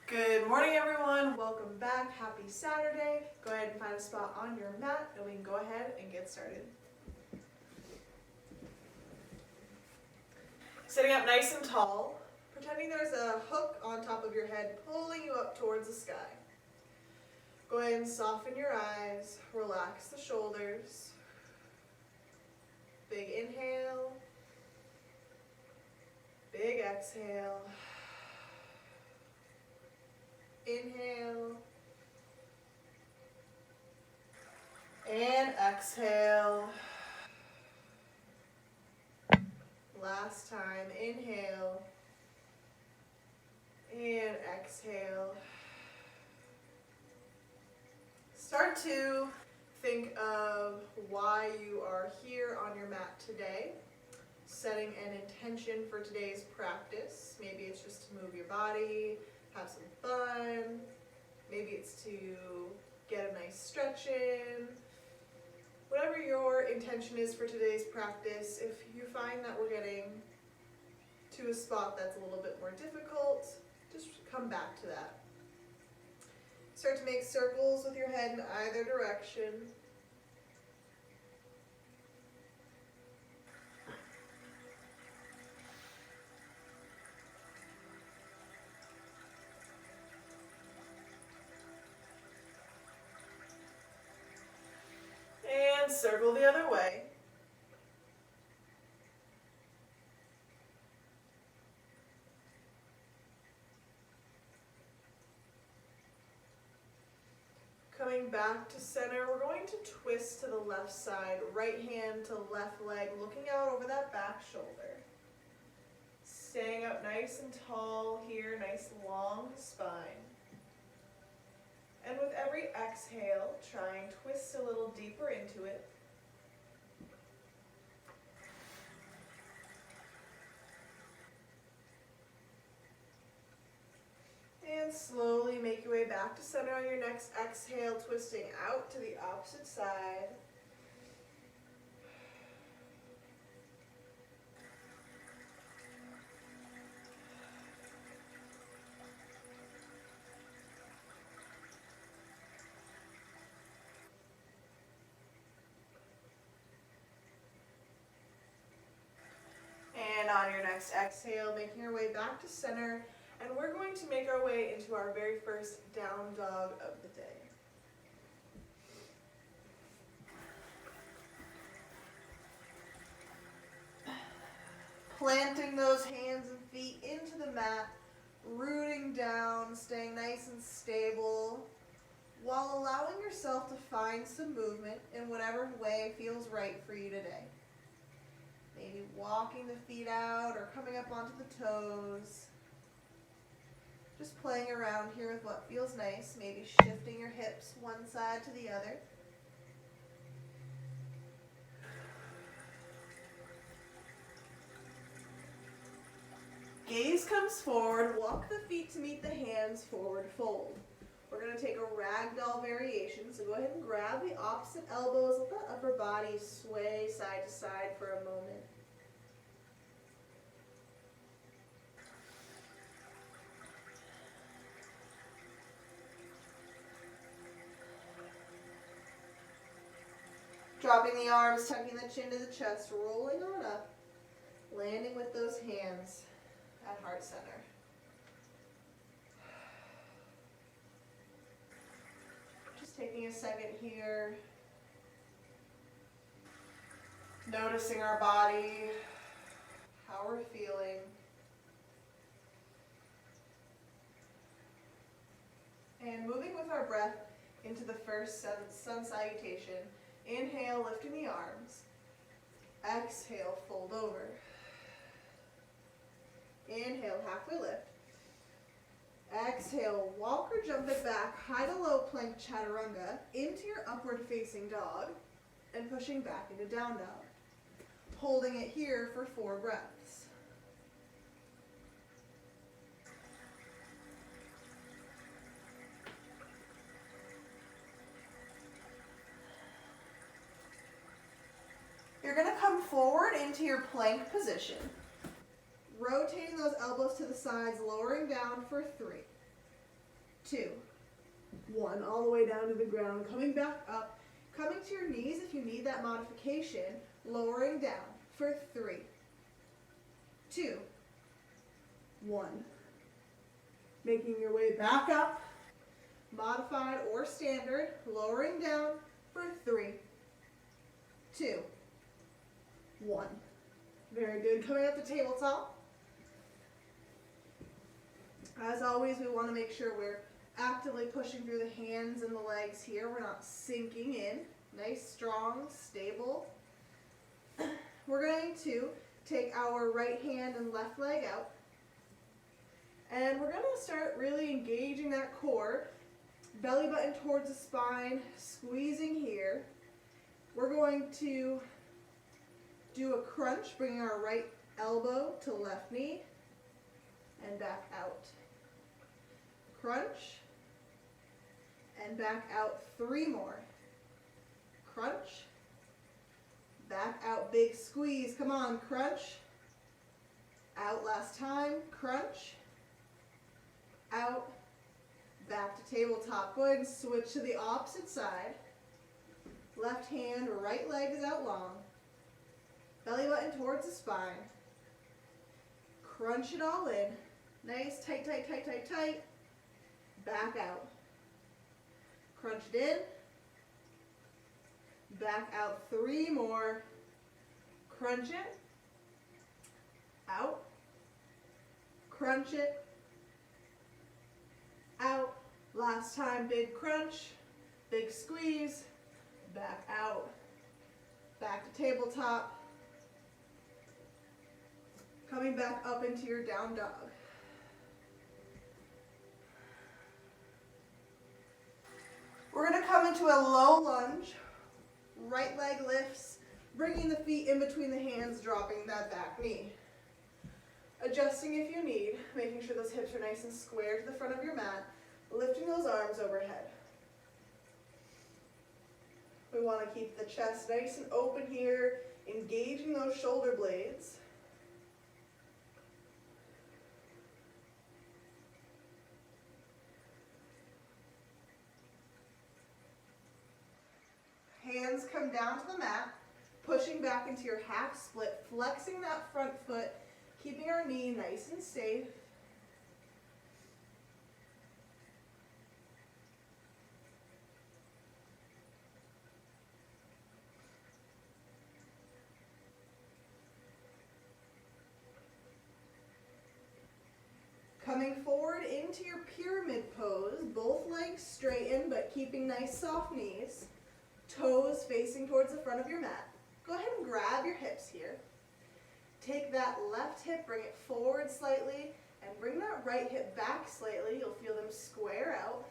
Good morning, everyone. Welcome back. Happy Saturday. Go ahead and find a spot on your mat and we can go ahead and get started. Sitting up nice and tall, pretending there's a hook on top of your head pulling you up towards the sky. Go ahead and soften your eyes, relax the shoulders. Big inhale, big exhale. Inhale and exhale. Last time, inhale and exhale. Start to think of why you are here on your mat today. Setting an intention for today's practice. Maybe it's just to move your body, have some fun. Maybe it's to get a nice stretch in. Whatever your intention is for today's practice, if you find that we're getting to a spot that's a little bit more difficult, just come back to that. Start to make circles with your head in either direction. And circle the other way. Coming back to center, we're going to twist to the left side, right hand to left leg, looking out over that back shoulder. Staying up nice and tall here, nice long spine. And with every exhale, try and twist a little deeper into it. And slowly make your way back to center on your next exhale, twisting out to the opposite side. And on your next exhale, making your way back to center. And we're going to make our way into our very first down dog of the day. Planting those hands and feet into the mat, rooting down, staying nice and stable, while allowing yourself to find some movement in whatever way feels right for you today. Maybe walking the feet out or coming up onto the toes. Just playing around here with what feels nice, maybe shifting your hips one side to the other. Gaze comes forward, walk the feet to meet the hands, forward fold. We're going to take a ragdoll variation, so go ahead and grab the opposite elbows, let the upper body sway side to side for a moment. Dropping the arms, tucking the chin to the chest, rolling on up, landing with those hands at heart center. Just taking a second here, noticing our body, how we're feeling. And moving with our breath into the first sun salutation. Inhale, lifting the arms. Exhale, fold over. Inhale, halfway lift. Exhale, walk or jump it back, high to low plank chaturanga into your upward facing dog and pushing back into down dog. Holding it here for 4 breaths. You're going to come forward into your plank position. Rotating those elbows to the sides, lowering down for 3. 2, 1, all the way down to the ground, coming back up, coming to your knees if you need that modification, lowering down for 3, 2, 1. Making your way back up, modified or standard, lowering down for 3, 2, 1. Very good. Coming up to tabletop. As always, we want to make sure we're actively pushing through the hands and the legs here. We're not sinking in. Nice, strong, stable. We're going to take our right hand and left leg out. And we're going to start really engaging that core. Belly button towards the spine, squeezing here. We're going to do a crunch, bringing our right elbow to left knee and back out. Crunch and back out 3 more. Crunch, back out, big squeeze. Come on, crunch. Out last time, crunch. Out, back to tabletop. Go ahead and switch to the opposite side. Left hand, right leg is out long. Belly button towards the spine. Crunch it all in. Nice, tight, tight, tight, tight, tight. Back out. Crunch it in. Back out 3 more. Crunch it. Out. Crunch it. Out. Last time, big crunch. Big squeeze. Back out. Back to tabletop. Coming back up into your down dog. We're going to come into a low lunge. Right leg lifts, bringing the feet in between the hands, dropping that back knee. Adjusting if you need, making sure those hips are nice and square to the front of your mat, lifting those arms overhead. We want to keep the chest nice and open here, engaging those shoulder blades. Hands come down to the mat, pushing back into your half split, flexing that front foot, keeping our knee nice and safe. Coming forward into your pyramid pose, both legs straighten but keeping nice soft knees. Toes facing towards the front of your mat. Go ahead and grab your hips here. Take that left hip, bring it forward slightly, and bring that right hip back slightly. You'll feel them square out.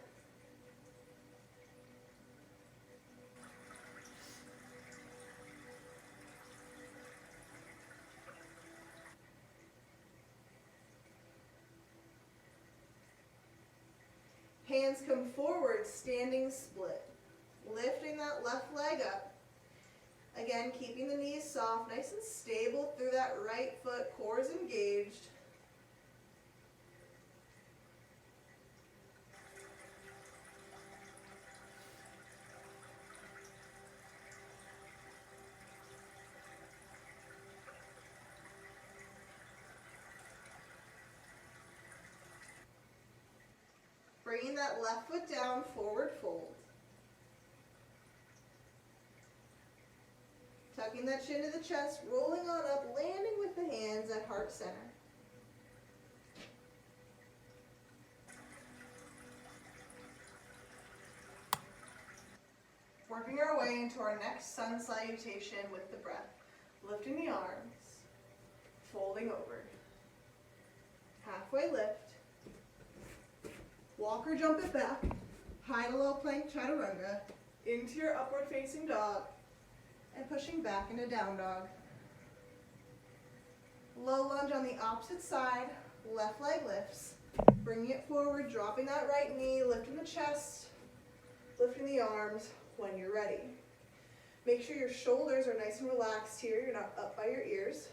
Hands come forward, standing split. Lifting that left leg up. Again, keeping the knees soft, nice and stable through that right foot, core is engaged. Bringing that left foot down, forward fold. Tucking that chin to the chest, rolling on up, landing with the hands at heart center. Working our way into our next sun salutation with the breath. Lifting the arms, folding over. Halfway lift. Walk or jump it back. High to low plank chaturanga. Into your upward facing dog. And pushing back into down dog. Low lunge on the opposite side, left leg lifts. Bringing it forward, dropping that right knee, lifting the chest, lifting the arms when you're ready. Make sure your shoulders are nice and relaxed here, you're not up by your ears.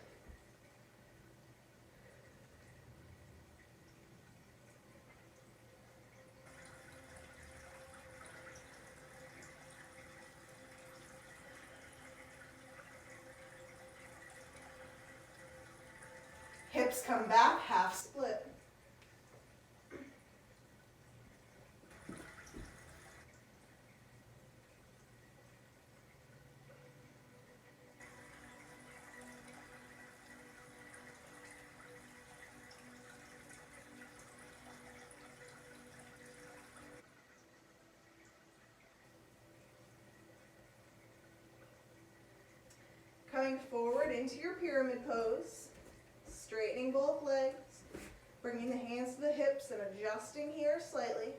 Hips come back, half split. Coming forward into your pyramid pose, straightening both legs, bringing the hands to the hips and adjusting here slightly.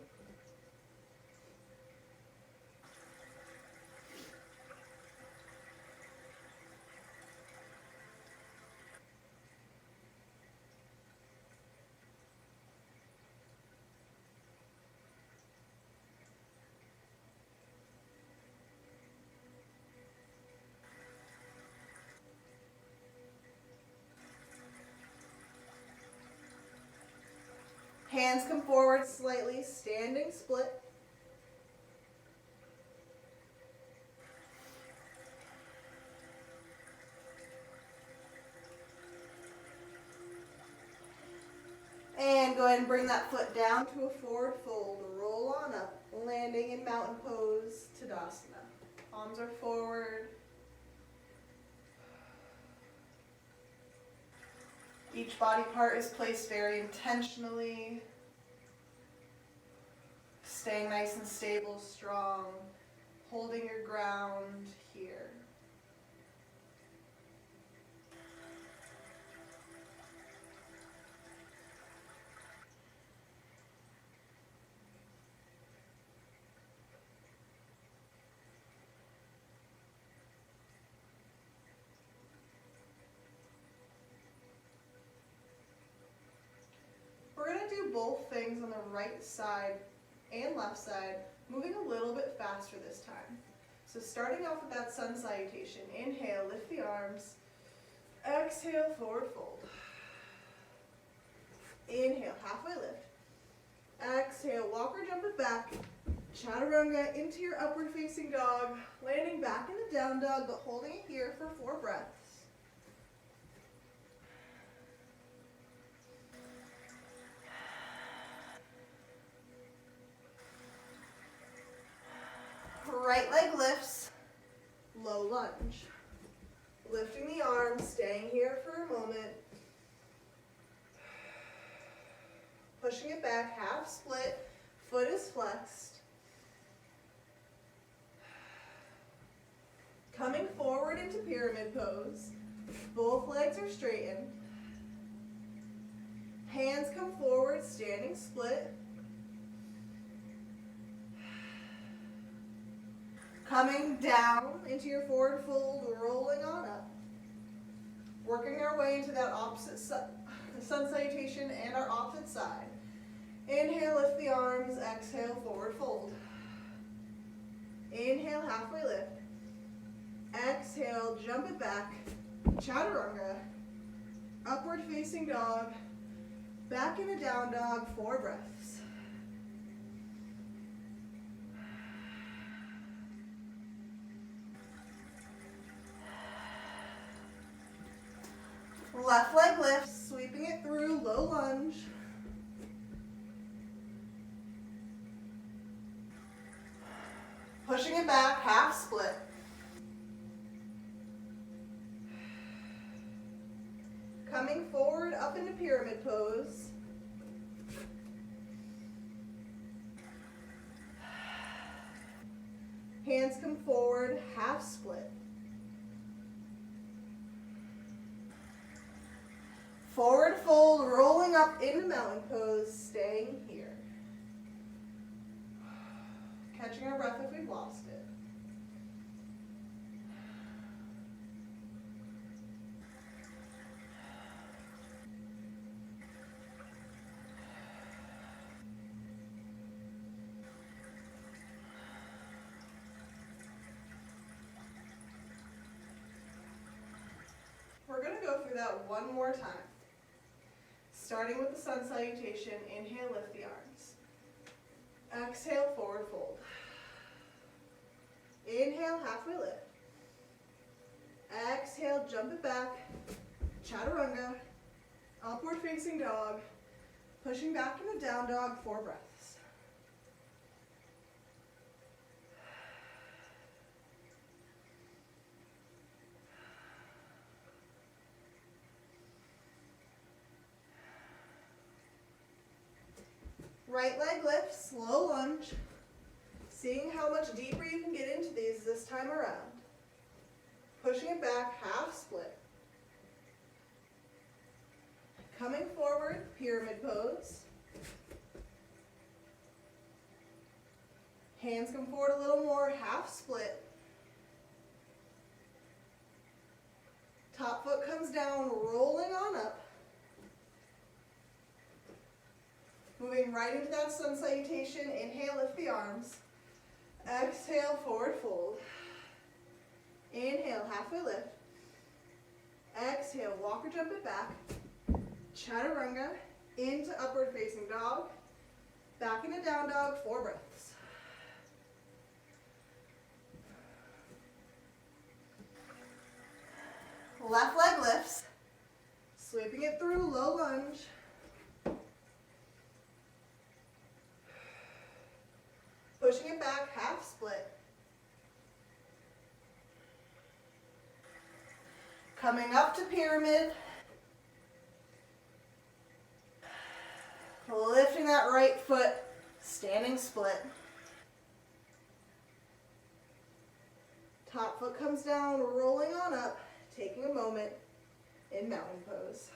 Hands come forward slightly, standing split. And go ahead and bring that foot down to a forward fold. Roll on up, landing in mountain pose, Tadasana. Palms are forward. Each body part is placed very intentionally. Staying nice and stable, strong. Holding your ground here. We're going to do both things on the right side and left side, moving a little bit faster this time. So starting off with that sun salutation, inhale, lift the arms, exhale, forward fold. Inhale, halfway lift. Exhale, walk or jump it back. Chaturanga into your upward facing dog, landing back in the down dog, but holding it here for 4 breaths. Right leg lifts, low lunge. Lifting the arms, staying here for a moment. Pushing it back, half split, foot is flexed. Coming forward into pyramid pose. Both legs are straightened. Hands come forward, standing split. Coming down into your forward fold, rolling on up. Working our way into that opposite sun salutation and our opposite side. Inhale, lift the arms, exhale, forward fold. Inhale, halfway lift. Exhale, jump it back, chaturanga, upward facing dog, back in a down dog, 4 breaths. Left leg lifts, sweeping it through, low lunge. Pushing it back, half split. Coming forward up into pyramid pose. Hands come forward, half split. Forward fold, rolling up into mountain pose, staying here. Catching our breath if we've lost it. We're going to go through that one more time. Starting with the sun salutation, inhale, lift the arms. Exhale, forward fold. Inhale, halfway lift. Exhale, jump it back. Chaturanga. Upward facing dog. Pushing back into down dog, 4 breaths. Right leg lifts, slow lunge. Seeing how much deeper you can get into these this time around. Pushing it back, half split. Coming forward, pyramid pose. Hands come forward a little more, half split. Top foot comes down, rolling on up. Moving right into that sun salutation. Inhale, lift the arms. Exhale, forward fold. Inhale, halfway lift. Exhale, walk or jump it back. Chaturanga, into upward facing dog. Back into down dog, 4 breaths. Left leg lifts. Sweeping it through, low lunge. Pushing it back, half split. Coming up to pyramid. Lifting that right foot, standing split. Top foot comes down, rolling on up, taking a moment in mountain pose.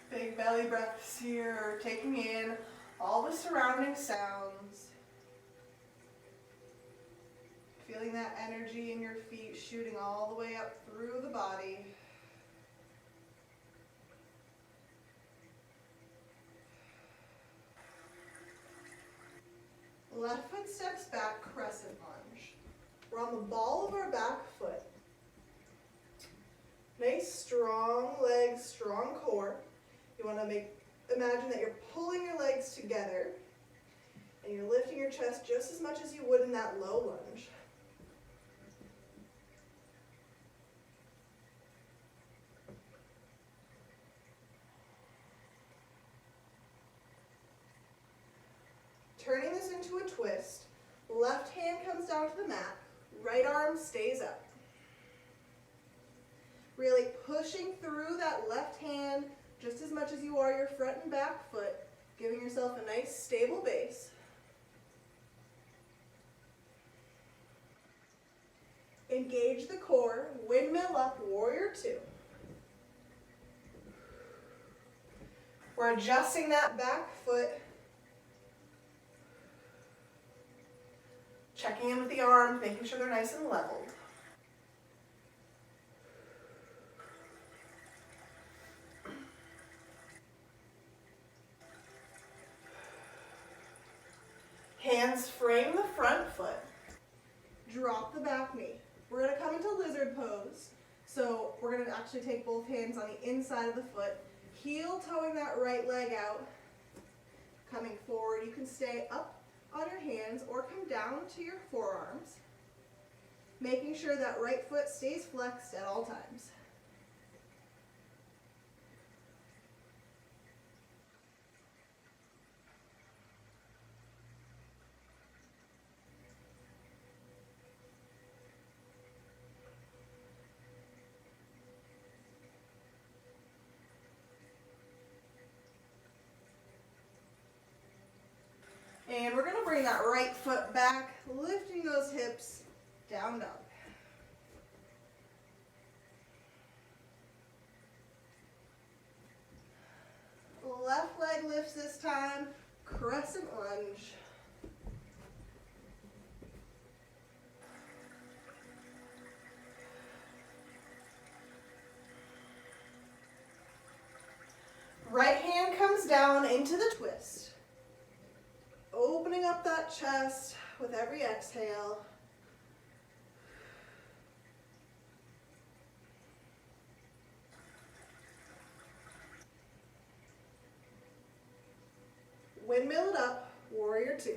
Big belly breaths here, taking in all the surrounding sounds. Feeling that energy in your feet shooting all the way up through the body. Left foot steps back, crescent lunge. We're on the ball of our back foot. Nice strong legs, strong core. You want to imagine that you're pulling your legs together and you're lifting your chest just as much as you would in that low lunge. Turning this into a twist, left hand comes down to the mat, right arm stays up. Really pushing through that left hand just as much as you are your front and back foot, giving yourself a nice stable base. Engage the core, windmill up, warrior 2. We're adjusting that back foot. Checking in with the arms, making sure they're nice and leveled. Hands frame the front foot. Drop the back knee. We're going to come into lizard pose. So we're going to actually take both hands on the inside of the foot, heel toeing that right leg out, coming forward. You can stay up on your hands or come down to your forearms, making sure that right foot stays flexed at all times. And we're going to bring that right foot back, lifting those hips, down dog. Left leg lifts this time, crescent lunge. Right hand comes down into the twist. Opening up that chest, with every exhale. Windmill it up, warrior two.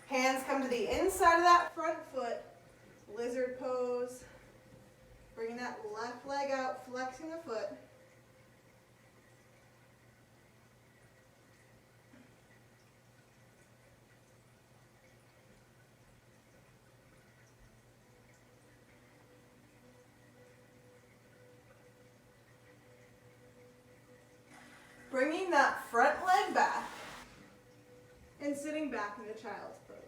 Hands come to the inside of that front foot, lizard pose. Bringing that left leg out, flexing the foot. Bringing that front leg back and sitting back in the child's pose.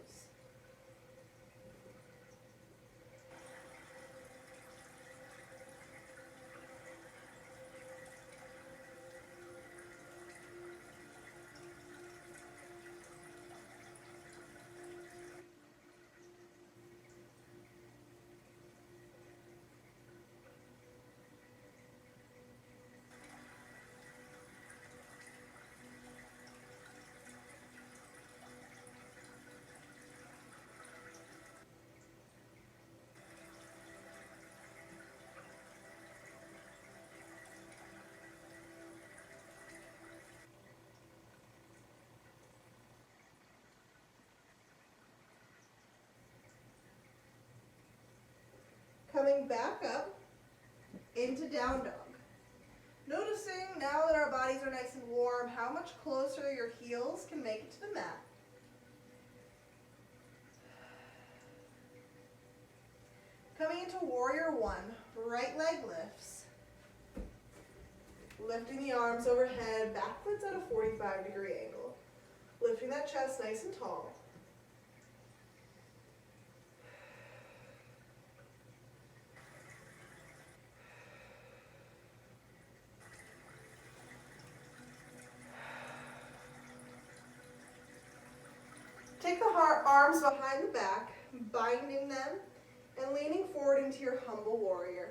Coming back up into down dog. Noticing now that our bodies are nice and warm, how much closer your heels can make it to the mat. Coming into warrior one, right leg lifts. Lifting the arms overhead, backwards at a 45-degree angle. Lifting that chest nice and tall. Take the arms behind the back, binding them, and leaning forward into your humble warrior.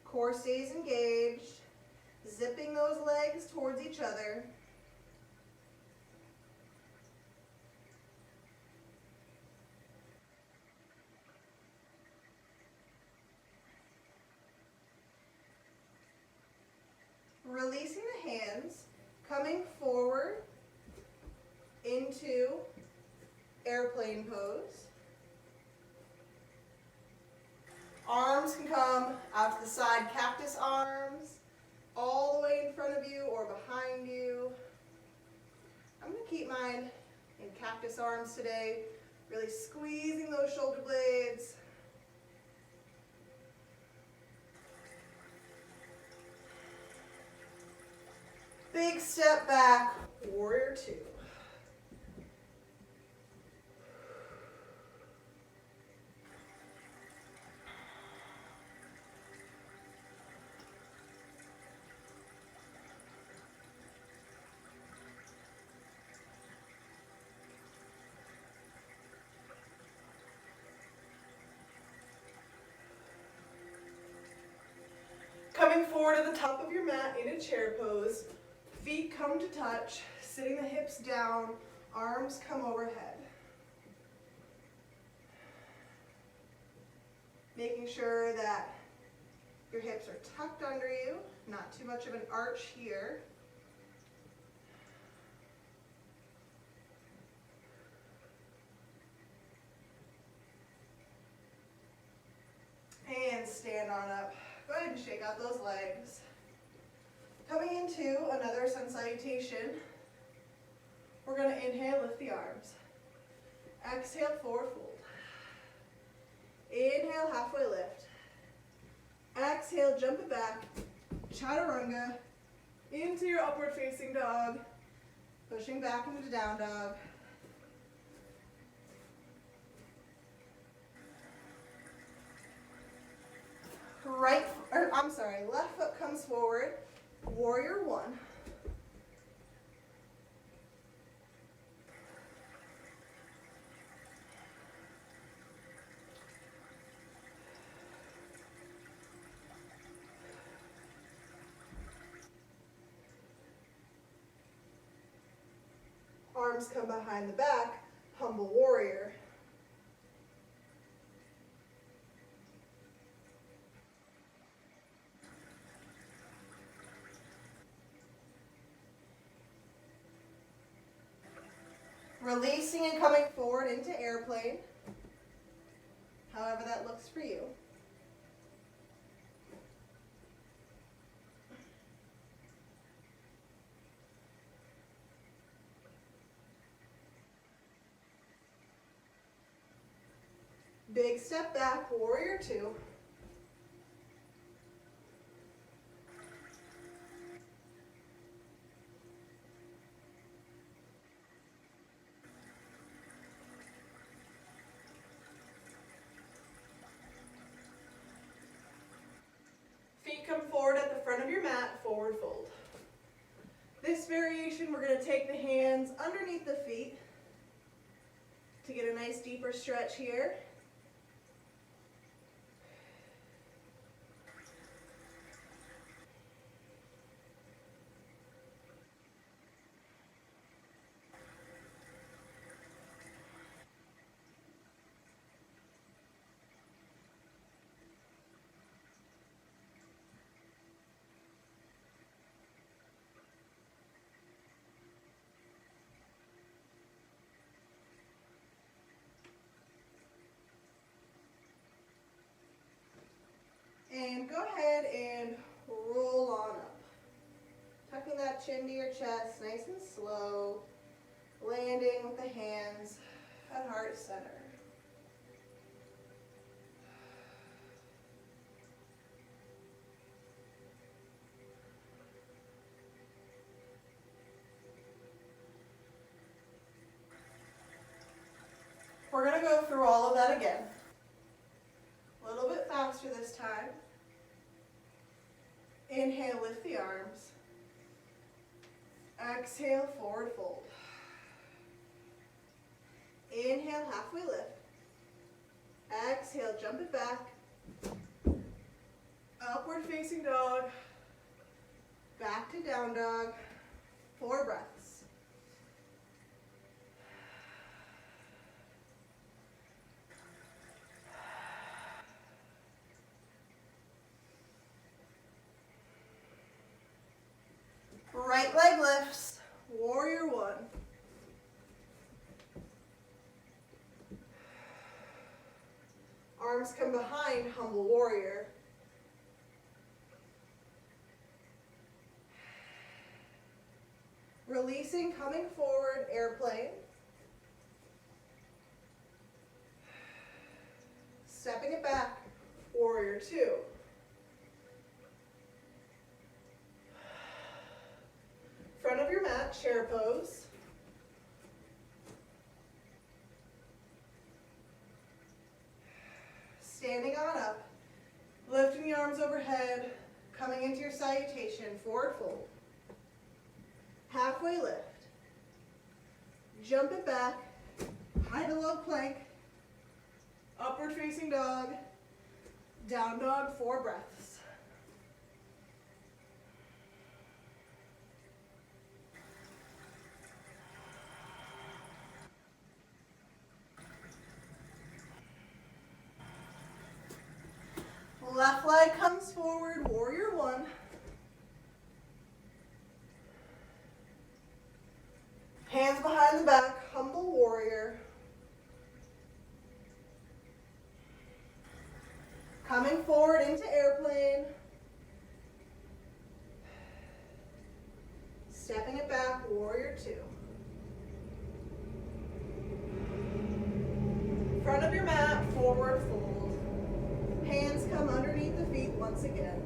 Core stays engaged, zipping those legs towards each other. Releasing the hands, coming forward into airplane pose. Arms can come out to the side, cactus arms, all the way in front of you or behind you. I'm going to keep mine in cactus arms today, really squeezing those shoulder blades. Big step back, warrior two. Coming forward to the top of your mat in a chair pose, feet come to touch, sitting the hips down, arms come overhead. Making sure that your hips are tucked under you, not too much of an arch here. And stand on up. Go ahead and shake out those legs. Coming into another sun salutation, we're going to inhale, lift the arms. Exhale, forward fold. Inhale, halfway lift. Exhale, jump it back. Chaturanga into your upward facing dog. Pushing back into down dog. Left foot comes forward, warrior one. Arms come behind the back, humble warrior. Releasing and coming forward into airplane, however that looks for you. Big step back, warrior two. Feet come forward at the front of your mat, forward fold. This variation, we're going to take the hands underneath the feet to get a nice deeper stretch here. And go ahead and roll on up. Tucking that chin to your chest, nice and slow. Landing with the hands at heart center. We're going to go through all of that again. A little bit faster this time. Inhale, lift the arms. Exhale, forward fold. Inhale, halfway lift. Exhale, jump it back. Upward facing dog. Back to down dog. 4 breaths. Right leg lifts, warrior one. Arms come behind, humble warrior. Releasing, coming forward, airplane. Stepping it back, warrior two. Front of your mat, chair pose. Standing on up, lifting the arms overhead, coming into your salutation, forward fold. Halfway lift. Jump it back, high to low plank, upward facing dog, down dog, 4 breaths. Left leg comes forward, warrior one. Hands behind the back, humble warrior. Coming forward into airplane. Stepping it back, warrior two. Front of your mat, forward fold. Hands come underneath the feet once again.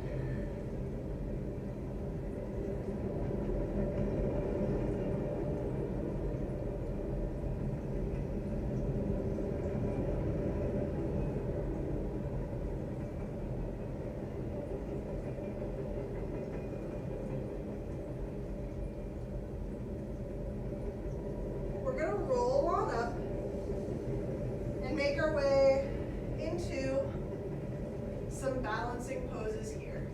We're going to roll on up and make our way into some balancing poses here.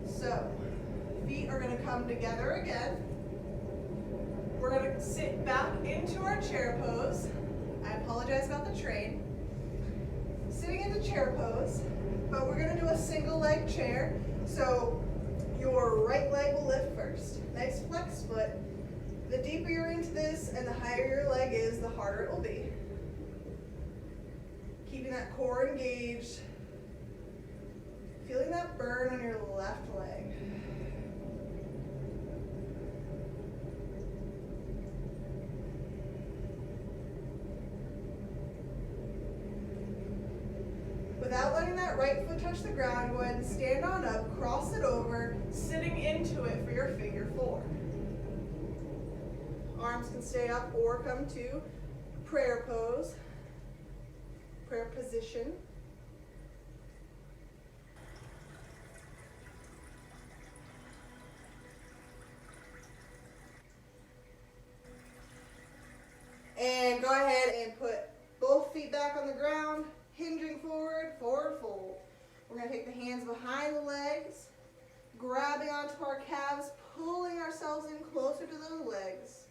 So, feet are going to come together again. We're going to sit into our chair pose. I apologize about the train. Sitting into chair pose, but we're gonna do a single leg chair. So your right leg will lift first. Nice flex foot. The deeper you're into this and the higher your leg is, the harder it will be. Keeping that core engaged. Feeling that burn on your left leg. Without letting that right foot touch the ground, go ahead and stand on up, cross it over, sitting into it for your figure four. Arms can stay up or come to prayer pose, prayer position. And go ahead and put both feet back on the ground, hinging forward, forward fold. We're going to take the hands behind the legs, grabbing onto our calves, pulling ourselves in closer to those legs.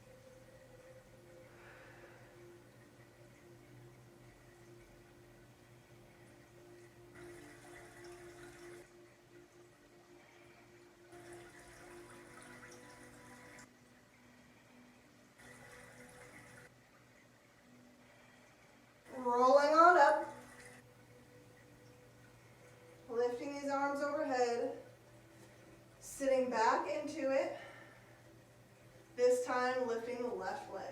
Rolling on up, lifting these arms overhead, sitting back into it, this time lifting the left leg.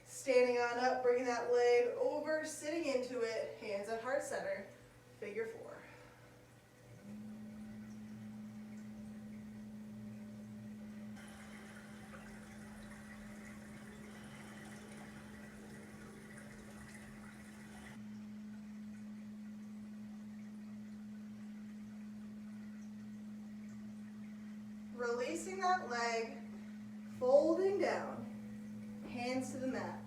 Standing on up, bringing that leg over, sitting into it, hands at heart center, figure four. Releasing that leg, folding down, hands to the mat.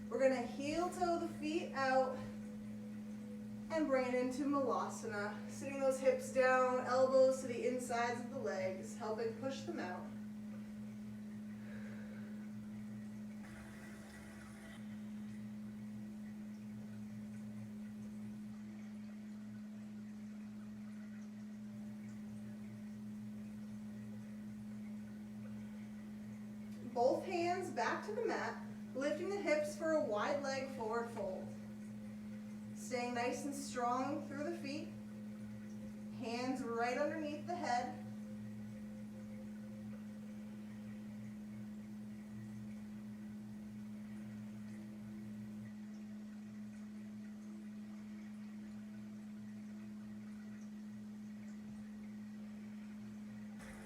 We're going to heel toe the feet out and bring it into Malasana. Sitting those hips down, elbows to the insides of the legs, helping push them out. Both hands back to the mat, lifting the hips for a wide leg forward fold. Staying nice and strong through the feet. Hands right underneath the head.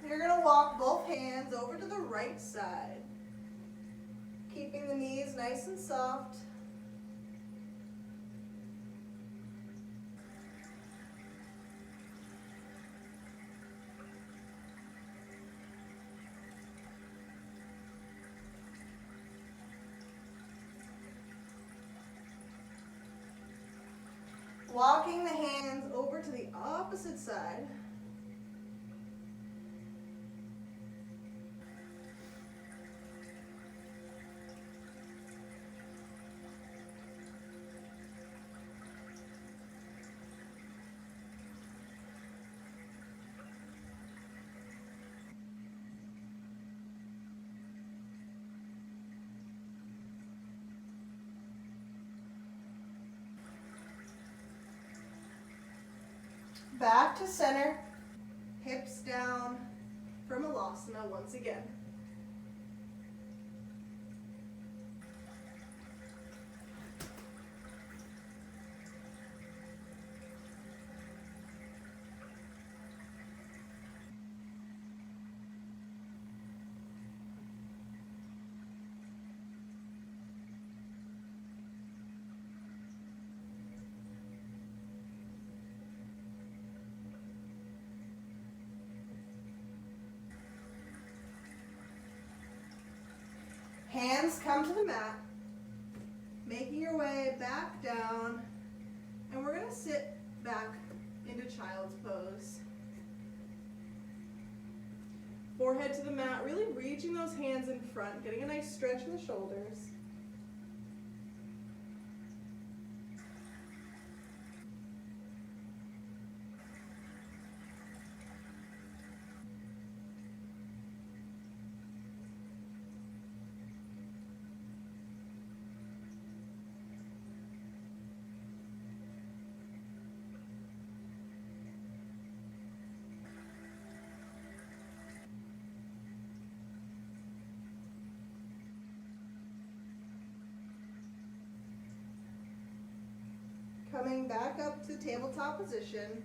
You're going to walk both hands over to the right side, keeping the knees nice and soft. Walking the hands over to the opposite side. Back to center, hips down for Malasana once again. hands come to the mat, making your way back down, and we're going to sit back into child's pose. Forehead to the mat, really reaching those hands in front, getting a nice stretch in the shoulders. Coming back up to the tabletop position.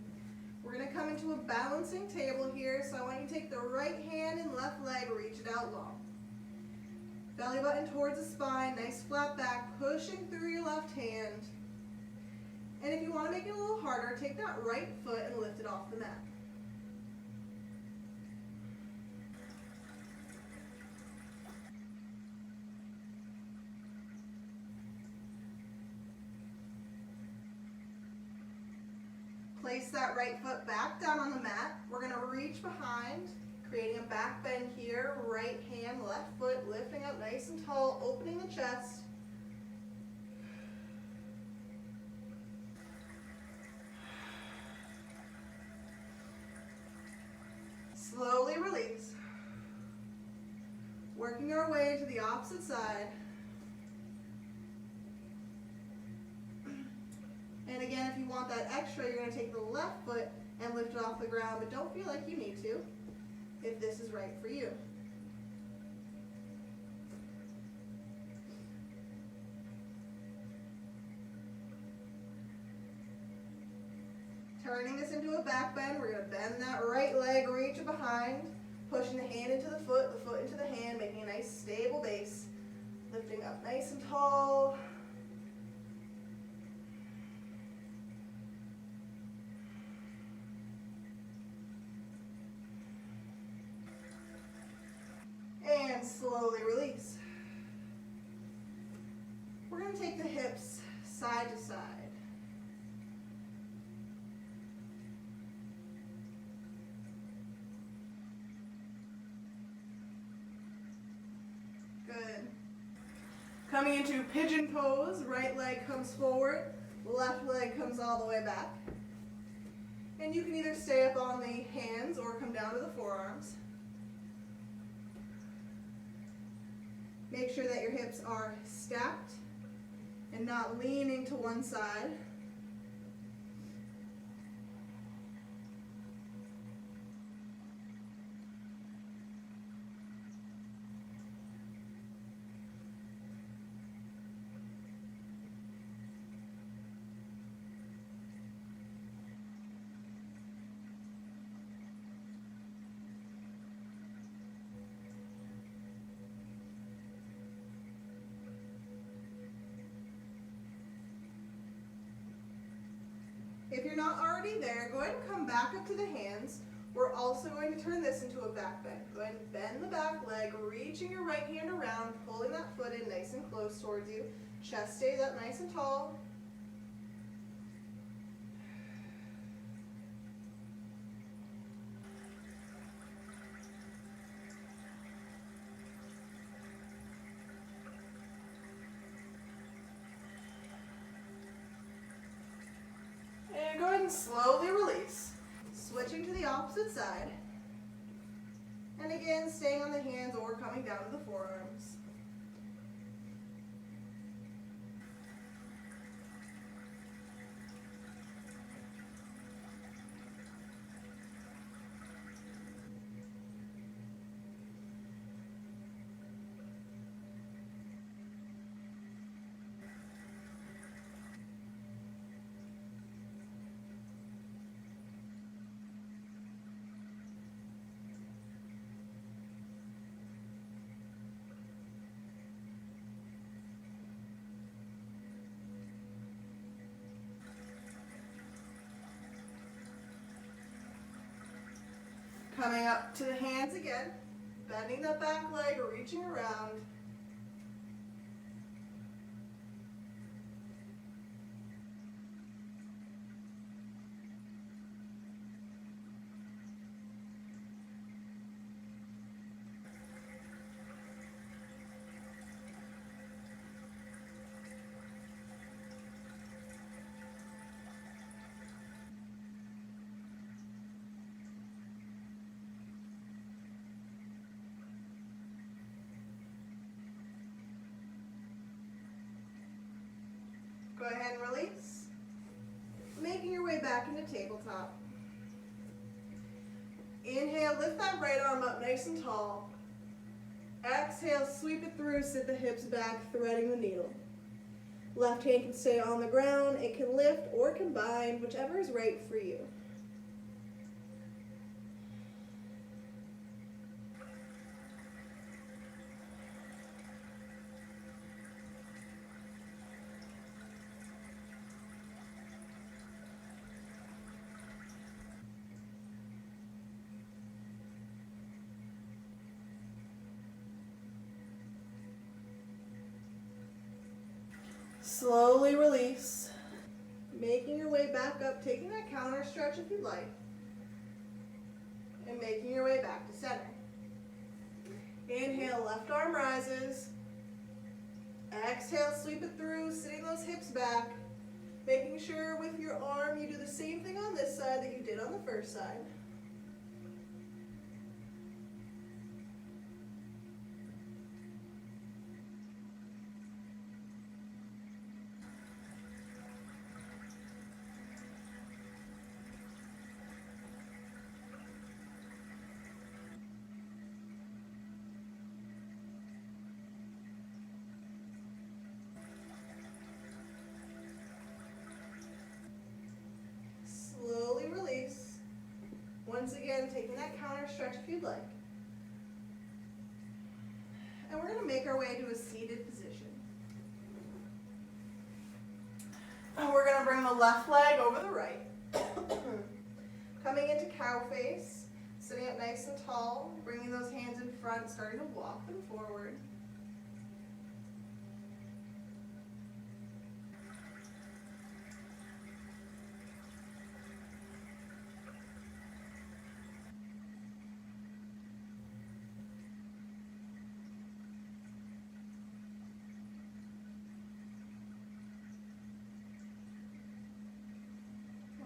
We're going to come into a balancing table here, so I want you to take the right hand and left leg, reach it out long. Belly button towards the spine, nice flat back, pushing through your left hand. And if you want to make it a little harder, take that right foot and lift it off the mat. Place that right foot back down on the mat. We're going to reach behind, creating a back bend here. Right hand, left foot, lifting up nice and tall, opening the chest. Slowly release. Working our way to the opposite side. And again, if you want that extra, you're going to take the left foot and lift it off the ground, but don't feel like you need to if this is right for you. Turning this into a back bend, we're going to bend that right leg, reach it behind, pushing the hand into the foot into the hand, making a nice stable base, lifting up nice and tall. And slowly release. We're going to take the hips side to side. Good. Coming into pigeon pose, right leg comes forward, left leg comes all the way back. And you can either stay up on the hands or come down to the forearms. Make sure that your hips are stacked and not leaning to one side. If you're not already there, go ahead and come back up to the hands. We're also going to turn this into a back bend. Go ahead and bend the back leg, reaching your right hand around, pulling that foot in nice and close towards you. Chest stays up nice and tall. Go ahead and slowly release. Switching to the opposite side. And again, staying on the hands or coming down to the forearms. Coming up to the hands again, bending the back leg, reaching around. Go ahead and release. Making your way back into tabletop. Inhale, lift that right arm up nice and tall. Exhale, sweep it through, sit the hips back, threading the needle. Left hand can stay on the ground, it can lift or combine, whichever is right for you. Slowly release, making your way back up, taking that counter stretch if you'd like, and making your way back to center. Inhale, left arm rises. Exhale, sweep it through, sitting those hips back, making sure with your arm you do the same thing on this side that you did on the first side. Slowly release. Once again, taking that counter stretch if you'd like. And we're going to make our way to a seated position. And we're going to bring the left leg over the right. Coming into cow face, sitting up nice and tall, bringing those hands in front, starting to walk them forward.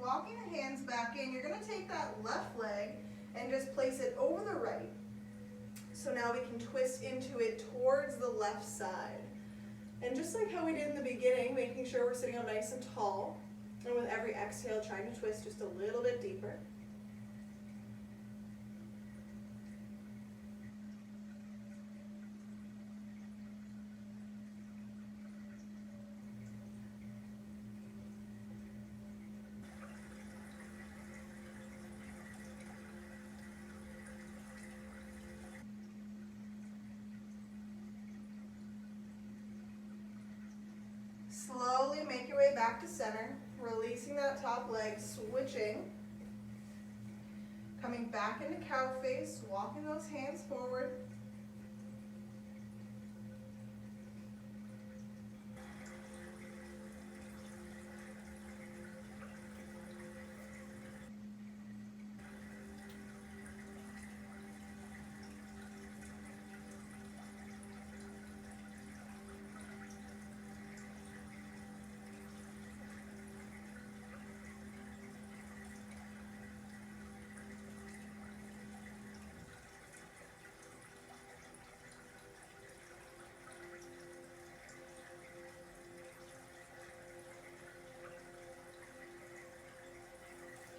Walking the hands back in, you're going to take that left leg and just place it over the right. So now we can twist into it towards the left side. And just like how we did in the beginning, making sure we're sitting up nice and tall. And with every exhale, trying to twist just a little bit deeper. Slowly make your way back to center, releasing that top leg, switching. Coming back into cow face, walking those hands forward.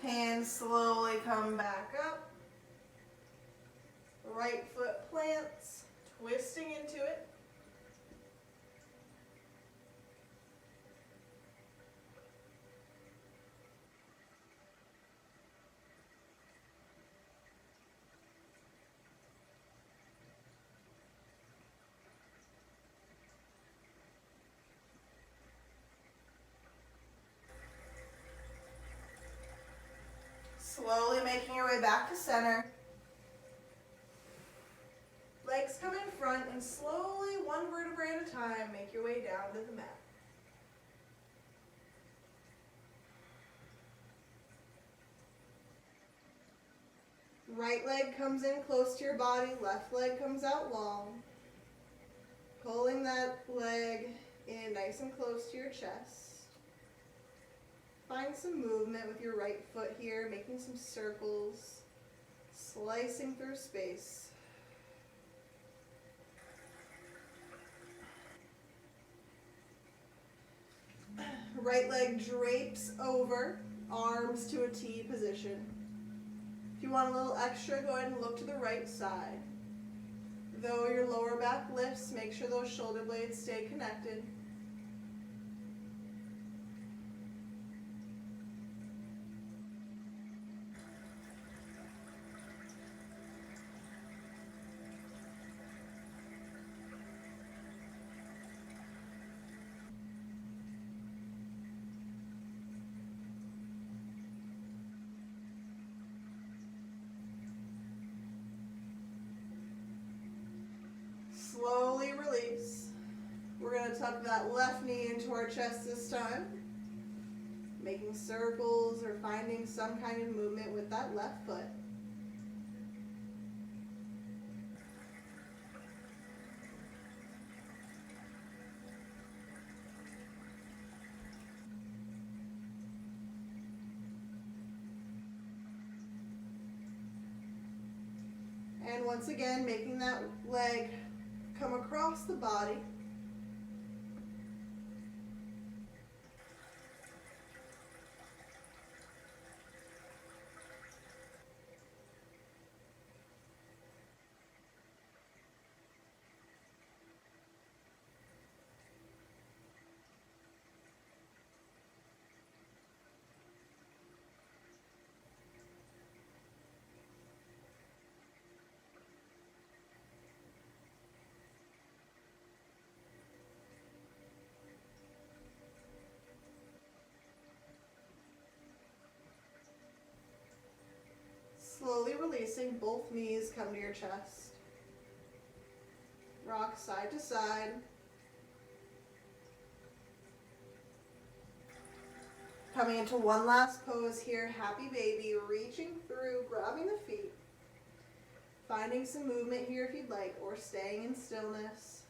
Hands slowly come back up. Right foot plants, twisting into it. Slowly making your way back to center. Legs come in front and slowly, one vertebrae at a time, make your way down to the mat. Right leg comes in close to your body, left leg comes out long. Pulling that leg in nice and close to your chest. Find some movement with your right foot here, making some circles, slicing through space. right leg drapes over, arms to a T position. If you want a little extra, go ahead and look to the right side. Though your lower back lifts, make sure those shoulder blades stay connected. Slowly release. We're going to tuck that left knee into our chest this time, making circles or finding some kind of movement with that left foot. And once again, making that leg come across the body. Slowly releasing, both knees come to your chest. Rock side to side. Coming into one last pose here, happy baby, reaching through, grabbing the feet. Finding some movement here if you'd like, or staying in stillness.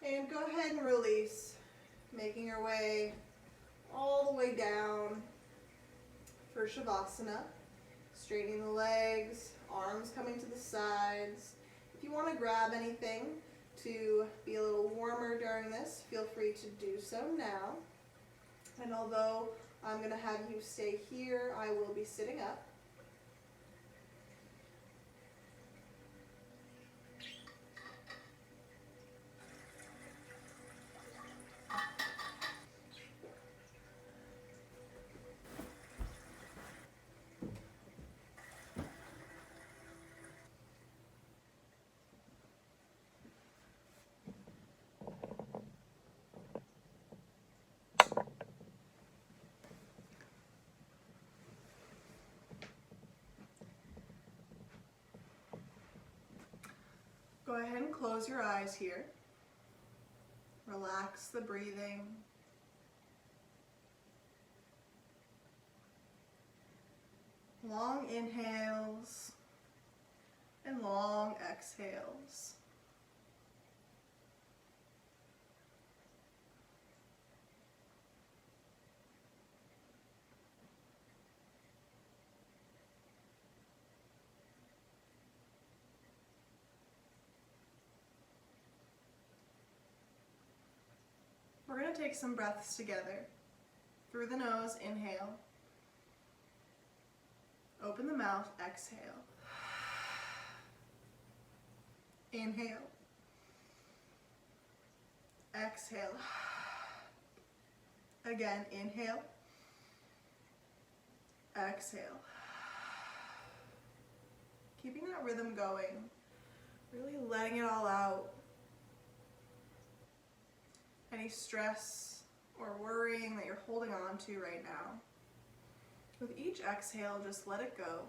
And go ahead and release, making your way all the way down for Shavasana. Straightening the legs, arms coming to the sides. If you want to grab anything to be a little warmer during this, feel free to do so now. And although I'm going to have you stay here, I will be sitting up. Go ahead and close your eyes here. Relax the breathing. Long inhales and long exhales. We're going to take some breaths together. Through the nose, inhale. Open the mouth, exhale. Inhale. Exhale. Again, inhale. Exhale. Keeping that rhythm going. Really letting it all out. Any stress or worrying that you're holding on to right now. With each exhale, just let it go.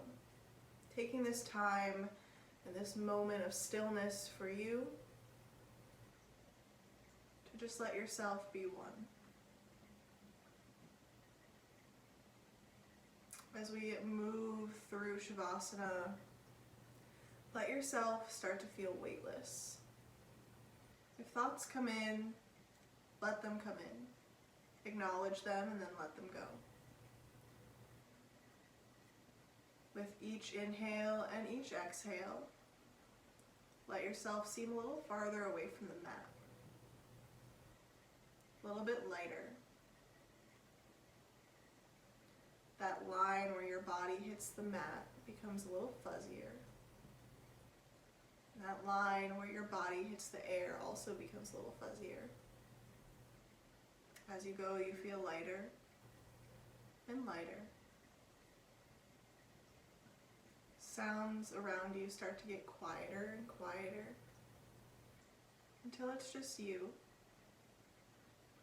Taking this time and this moment of stillness for you to just let yourself be one. As we move through Shavasana, let yourself start to feel weightless. If thoughts come in, let them come in. Acknowledge them and then let them go. With each inhale and each exhale, let yourself seem a little farther away from the mat. A little bit lighter. That line where your body hits the mat becomes a little fuzzier. And that line where your body hits the air also becomes a little fuzzier. As you go, you feel lighter and lighter. Sounds around you start to get quieter and quieter until it's just you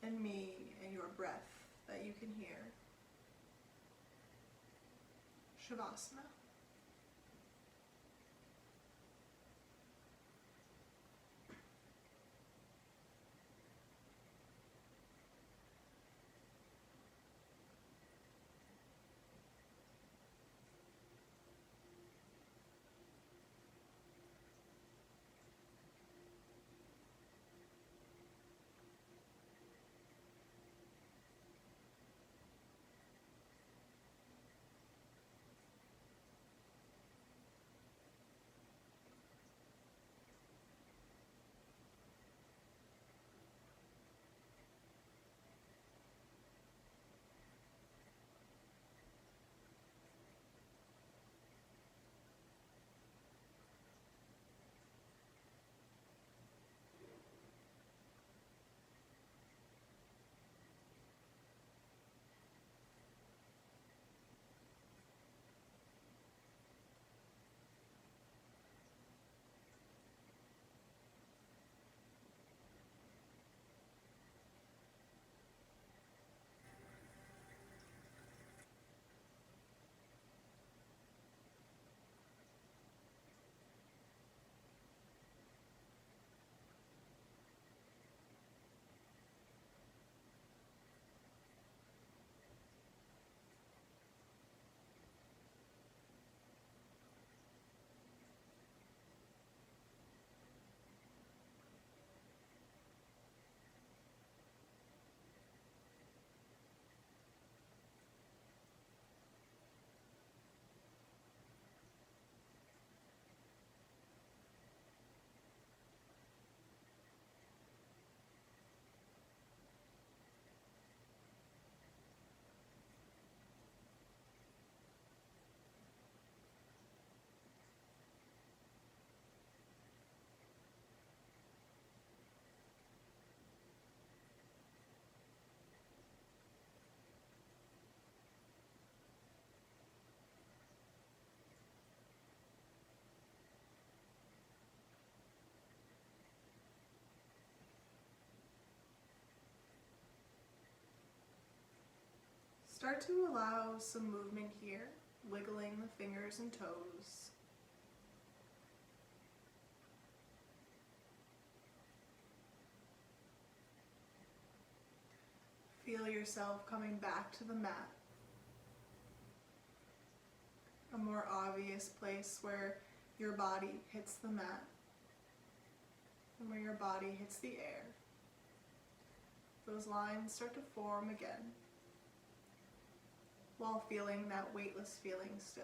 and me and your breath that you can hear. Shavasana. Start to allow some movement here, wiggling the fingers and toes. Feel yourself coming back to the mat. A more obvious place where your body hits the mat and where your body hits the air. Those lines start to form again, while feeling that weightless feeling still.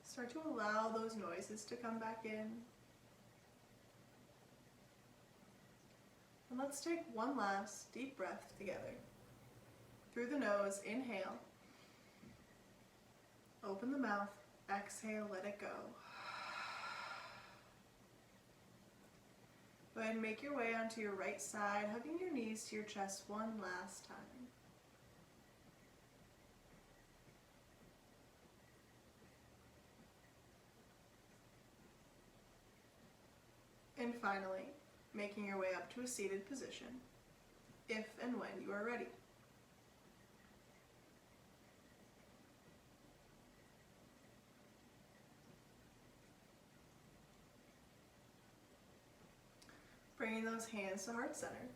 Start to allow those noises to come back in. And let's take one last deep breath together. Through the nose, inhale. Open the mouth, exhale, let it go. Go ahead and make your way onto your right side, hugging your knees to your chest one last time. And finally, making your way up to a seated position, if and when you are ready. Bringing those hands to heart center.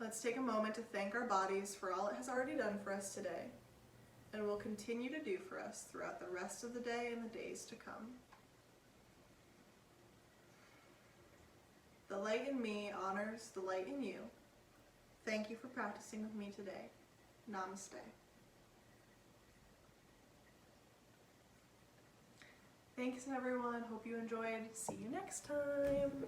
Let's take a moment to thank our bodies for all it has already done for us today, and will continue to do for us throughout the rest of the day and the days to come. The light in me honors the light in you. Thank you for practicing with me today. Namaste. Thanks everyone. Hope you enjoyed. See you next time.